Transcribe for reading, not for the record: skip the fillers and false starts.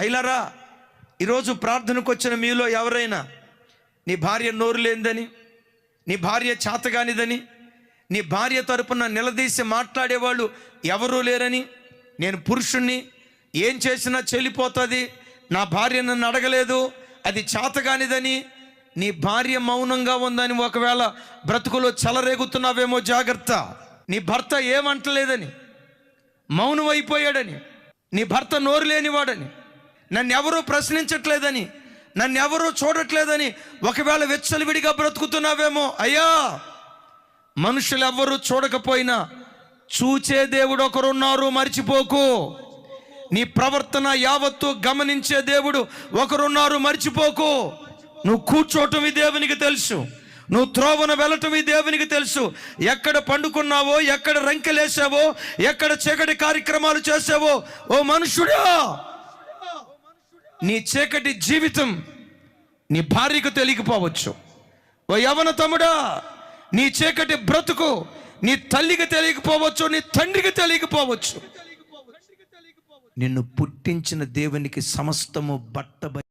అయిలారా, ఈరోజు ప్రార్థనకు వచ్చిన మీలో ఎవరైనా నీ భార్య నోరు లేనిదని, నీ భార్య చేతగానిదని, నీ భార్య తరపున నిలదీసి మాట్లాడేవాళ్ళు ఎవరూ లేరని, నేను పురుషుణ్ణి, ఏం చేసినా చెల్లిపోతుంది, నా భార్య నన్ను అడగలేదు, అది చేతగానిదని, నీ భార్య మౌనంగా ఉందని ఒకవేళ బ్రతుకులో చెలరేగుతున్నావేమో జాగ్రత్త. నీ భర్త ఏమంటలేదని, మౌనం అయిపోయాడని, నీ భర్త నోరు లేనివాడని, నన్ను ఎవరూ ప్రశ్నించట్లేదని, నన్ను ఎవరూ చూడట్లేదని ఒకవేళ వెచ్చలివిడిగా బ్రతుకుతున్నావేమో. అయ్యా, మనుషులు ఎవ్వరూ చూడకపోయినా చూచే దేవుడు ఒకరున్నారు, మర్చిపోకు. నీ ప్రవర్తన యావత్తు గమనించే దేవుడు ఒకరున్నారు, మర్చిపోకు. నువ్వు కూర్చోవటం ఈ దేవునికి తెలుసు, నువ్వు త్రోవన వెళ్ళటం ఈ దేవునికి తెలుసు. ఎక్కడ పండుకున్నావో, ఎక్కడ రంకెలేసావో, ఎక్కడ చీకటి కార్యక్రమాలు చేసావో, ఓ మనుషుడా, నీ చీకటి జీవితం నీ భార్యకు తెలియకపోవచ్చు. ఓ యవన తమ్ముడా, నీ చీకటి బ్రతుకు నీ తల్లికి తెలియకపోవచ్చు, నీ తండ్రికి తెలియకపోవచ్చు. నిన్ను పుట్టించిన దేవునికి సమస్తము బట్ట